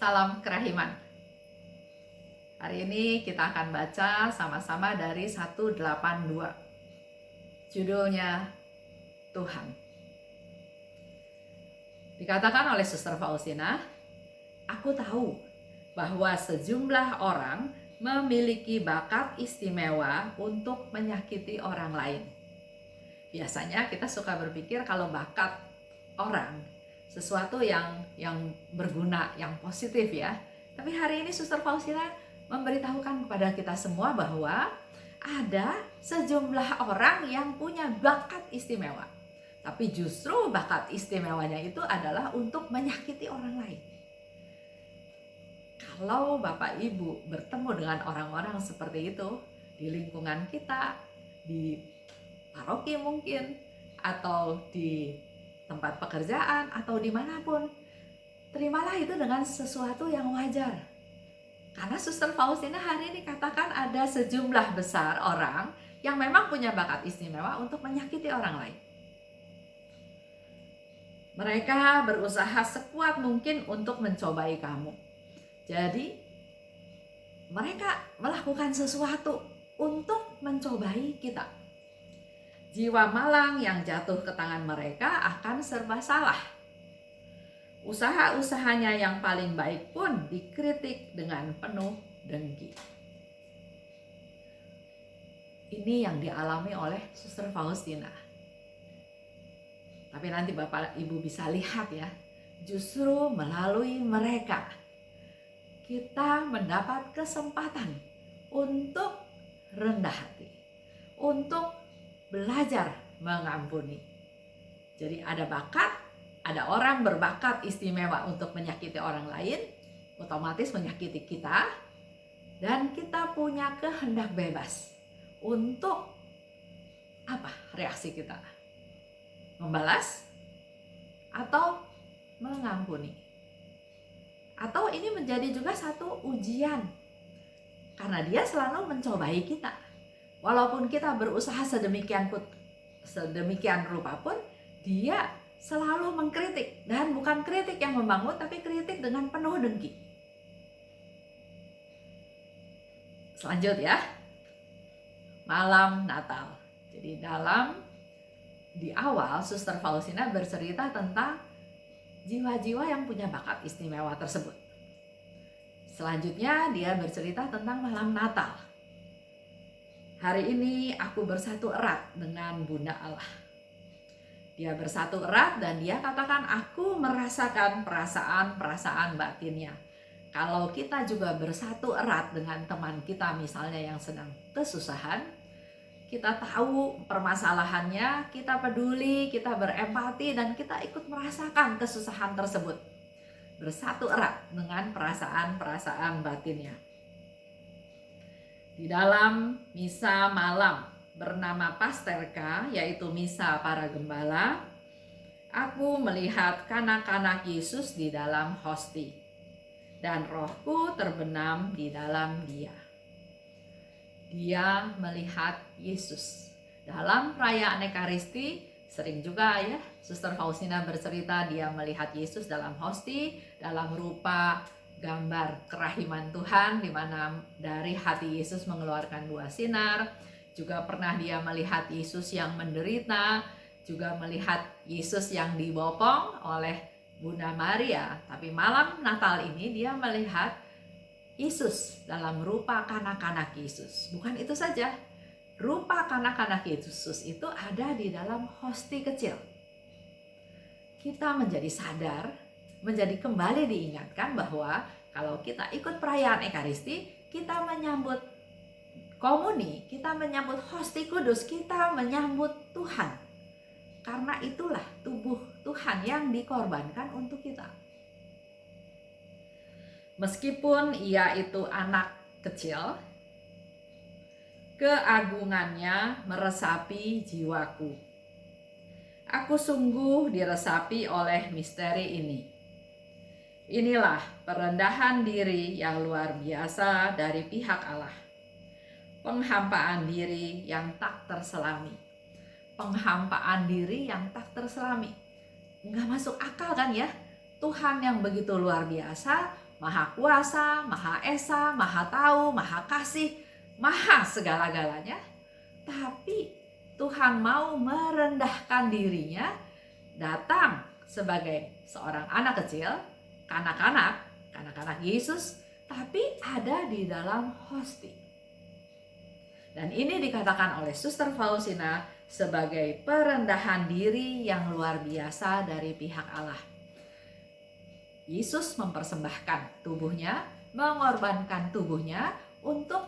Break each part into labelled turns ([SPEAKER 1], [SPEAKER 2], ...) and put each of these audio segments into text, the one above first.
[SPEAKER 1] Salam kerahiman. Hari ini kita akan baca sama-sama dari 182. Judulnya Tuhan. Dikatakan oleh Suster Faustina, aku tahu bahwa sejumlah orang memiliki bakat istimewa untuk menyakiti orang lain. Biasanya kita suka berpikir kalau bakat orang sesuatu yang berguna, yang positif ya. Tapi hari ini Suster Faustina memberitahukan kepada kita semua bahwa ada sejumlah orang yang punya bakat istimewa. Tapi justru bakat istimewanya itu adalah untuk menyakiti orang lain. Kalau Bapak Ibu bertemu dengan orang-orang seperti itu di lingkungan kita, di paroki mungkin, atau di tempat pekerjaan, atau dimanapun, terimalah itu dengan sesuatu yang wajar. Karena Suster Faustina hari ini katakan ada sejumlah besar orang yang memang punya bakat istimewa untuk menyakiti orang lain. Mereka berusaha sekuat mungkin untuk mencobai kamu. Jadi mereka melakukan sesuatu untuk mencobai kita. Jiwa malang yang jatuh ke tangan mereka akan serba salah. Usaha-usahanya yang paling baik pun dikritik dengan penuh dengki. Ini yang dialami oleh Suster Faustina. Tapi nanti Bapak Ibu bisa lihat ya, justru melalui mereka kita mendapat kesempatan untuk rendah hati, untuk belajar mengampuni. Jadi ada bakat, ada orang berbakat istimewa untuk menyakiti orang lain, otomatis menyakiti kita, dan kita punya kehendak bebas untuk apa reaksi kita? Membalas atau mengampuni. Atau ini menjadi juga satu ujian, karena dia selalu mencobai kita. Walaupun kita berusaha sedemikian rupa pun, dia selalu mengkritik. Dan bukan kritik yang membangun, tapi kritik dengan penuh dengki. Selanjutnya, malam Natal. Jadi di awal Suster Faustina bercerita tentang jiwa-jiwa yang punya bakat istimewa tersebut. Selanjutnya dia bercerita tentang malam Natal. Hari ini aku bersatu erat dengan Bunda Allah. Dia bersatu erat dan dia katakan aku merasakan perasaan batinnya. Kalau kita juga bersatu erat dengan teman kita misalnya yang sedang kesusahan, kita tahu permasalahannya, kita peduli, kita berempati, dan kita ikut merasakan kesusahan tersebut. Bersatu erat dengan perasaan batinnya. Di dalam misa malam bernama Pasterka, yaitu misa para gembala, aku melihat kanak-kanak Yesus di dalam hosti, dan rohku terbenam di dalam dia. Dia melihat Yesus. Dalam perayaan Ekaristi sering juga ya Suster Faustina bercerita dia melihat Yesus dalam hosti, dalam rupa gambar kerahiman Tuhan, di mana dari hati Yesus mengeluarkan 2 sinar. Juga pernah dia melihat Yesus yang menderita, juga melihat Yesus yang dibopong oleh Bunda Maria. Tapi malam Natal ini dia melihat Yesus dalam rupa kanak-kanak Yesus. Bukan itu saja, rupa kanak-kanak Yesus itu ada di dalam hosti kecil. Kita menjadi sadar, menjadi kembali diingatkan bahwa kalau kita ikut perayaan Ekaristi, kita menyambut komuni, kita menyambut hosti kudus, kita menyambut Tuhan. Karena itulah tubuh Tuhan yang dikorbankan untuk kita. Meskipun ia itu anak kecil, keagungannya meresapi jiwaku. Aku sungguh diresapi oleh misteri ini. Inilah perendahan diri yang luar biasa dari pihak Allah. Penghampaan diri yang tak terselami. Penghampaan diri yang tak terselami. Nggak masuk akal kan ya? Tuhan yang begitu luar biasa Maha kuasa, Maha esa, Maha tahu, Maha kasih, Maha segala-galanya. Tapi Tuhan mau merendahkan dirinya, datang sebagai seorang anak kecil, kanak-kanak Yesus, tapi ada di dalam hosti. Dan ini dikatakan oleh Suster Faustina sebagai perendahan diri yang luar biasa dari pihak Allah. Yesus mempersembahkan tubuhnya, mengorbankan tubuhnya untuk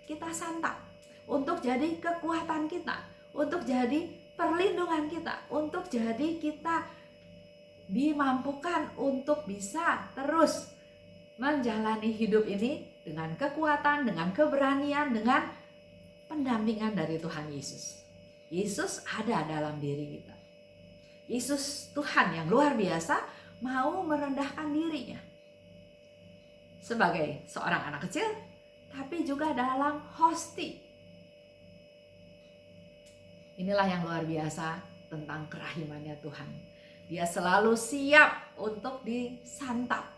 [SPEAKER 1] kita santap, untuk jadi kekuatan kita, untuk jadi perlindungan kita, untuk jadi kita dimampukan untuk bisa terus menjalani hidup ini dengan kekuatan, dengan keberanian, dengan pendampingan dari Tuhan Yesus. Yesus ada dalam diri kita. Yesus Tuhan yang luar biasa mau merendahkan dirinya sebagai seorang anak kecil, tapi juga dalam hosti. Inilah yang luar biasa tentang kerahimannya Tuhan. Dia selalu siap untuk disantap,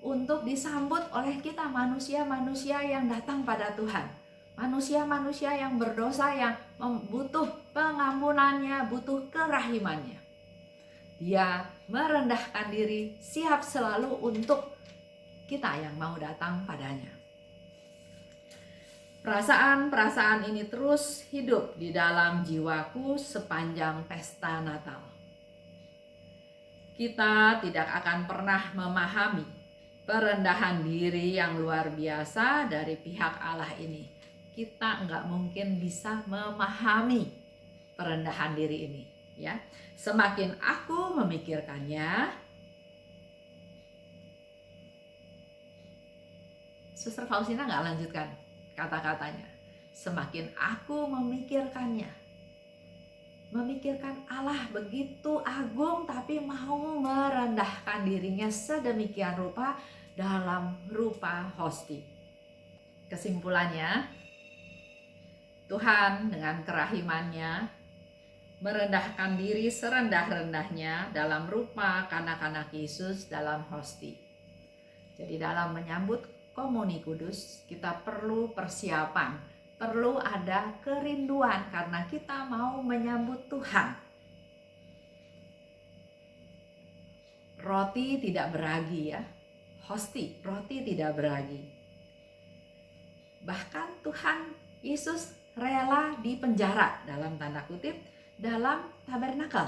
[SPEAKER 1] untuk disambut oleh kita manusia-manusia yang datang pada Tuhan. Manusia-manusia yang berdosa, yang butuh pengampunannya, butuh kerahimannya. Dia merendahkan diri, siap selalu untuk kita yang mau datang padanya. Perasaan-perasaan ini terus hidup di dalam jiwaku sepanjang pesta Natal. Kita tidak akan pernah memahami perendahan diri yang luar biasa dari pihak Allah ini. Kita nggak mungkin bisa memahami perendahan diri ini, ya. Semakin aku memikirkannya, Suster Faustina nggak lanjutkan kata-katanya. Semakin aku memikirkannya, memikirkan Allah begitu agung tapi mau merendahkan dirinya sedemikian rupa dalam rupa hosti. Kesimpulannya, Tuhan dengan kerahimannya merendahkan diri serendah-rendahnya dalam rupa kanak-kanak Yesus dalam hosti. Jadi dalam menyambut Komuni Kudus kita perlu persiapan, perlu ada kerinduan karena kita mau menyambut Tuhan. Roti tidak beragi, ya. Hosti, roti tidak beragi. Bahkan Tuhan Yesus rela dipenjara dalam tanda kutip dalam tabernakel.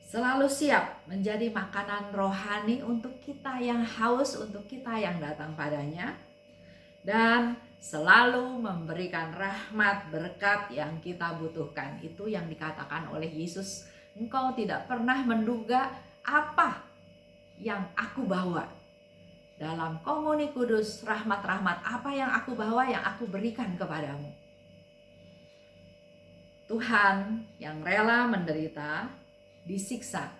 [SPEAKER 1] Selalu siap menjadi makanan rohani untuk kita yang haus, untuk kita yang datang padanya. Dan selalu memberikan rahmat berkat yang kita butuhkan. Itu yang dikatakan oleh Yesus. Engkau tidak pernah menduga apa yang aku bawa. Dalam Komuni Kudus, rahmat-rahmat apa yang aku bawa, yang aku berikan kepadamu. Tuhan yang rela menderita, disiksa,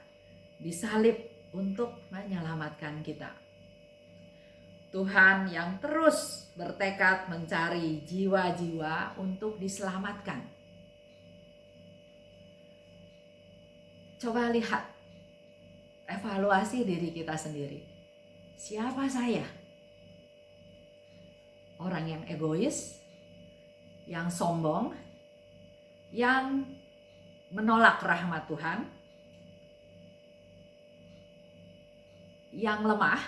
[SPEAKER 1] disalib untuk menyelamatkan kita. Tuhan yang terus bertekad mencari jiwa-jiwa untuk diselamatkan. Coba lihat, evaluasi diri kita sendiri. Siapa saya? Orang yang egois, yang sombong, yang menolak rahmat Tuhan, yang lemah,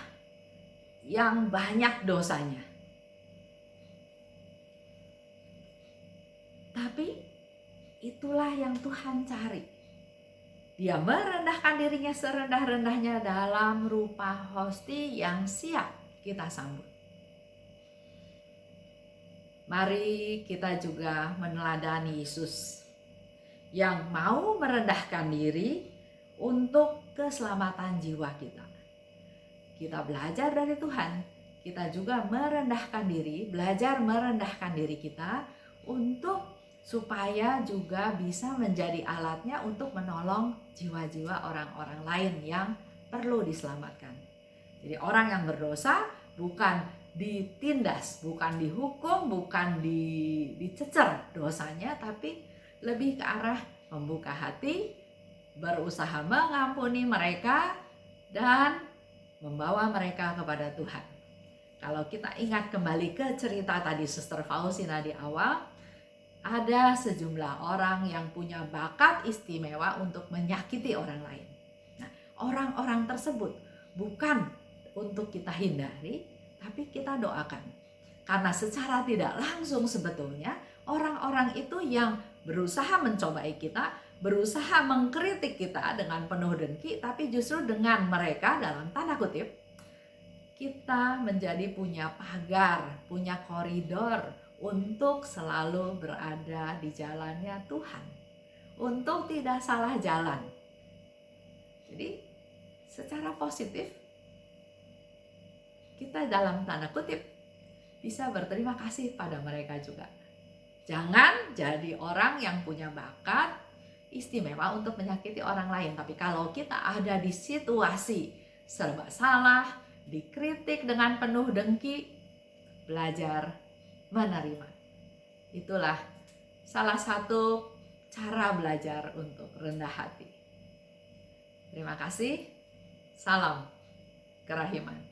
[SPEAKER 1] yang banyak dosanya. Tapi itulah yang Tuhan cari. Dia merendahkan dirinya serendah-rendahnya dalam rupa hosti yang siap kita sambut. Mari kita juga meneladani Yesus yang mau merendahkan diri untuk keselamatan jiwa kita. Kita belajar dari Tuhan, kita juga merendahkan diri, belajar merendahkan diri kita untuk supaya juga bisa menjadi alatnya untuk menolong jiwa-jiwa orang-orang lain yang perlu diselamatkan. Jadi orang yang berdosa bukan ditindas, bukan dihukum, bukan dicecer dosanya, tapi lebih ke arah membuka hati, berusaha mengampuni mereka, dan membawa mereka kepada Tuhan. Kalau kita ingat kembali ke cerita tadi Suster Faustina di awal, ada sejumlah orang yang punya bakat istimewa untuk menyakiti orang lain. Nah, orang-orang tersebut bukan untuk kita hindari, tapi kita doakan. Karena secara tidak langsung sebetulnya orang-orang itu yang berusaha mencobai kita, berusaha mengkritik kita dengan penuh dengki, tapi justru dengan mereka dalam tanda kutip, kita menjadi punya pagar, punya koridor untuk selalu berada di jalannya Tuhan, untuk tidak salah jalan. Jadi secara positif kita dalam tanda kutip bisa berterima kasih pada mereka juga. Jangan jadi orang yang punya bakat istimewa untuk menyakiti orang lain. Tapi kalau kita ada di situasi serba salah, dikritik dengan penuh dengki, belajar menerima. Itulah salah satu cara belajar untuk rendah hati. Terima kasih. Salam kerahiman.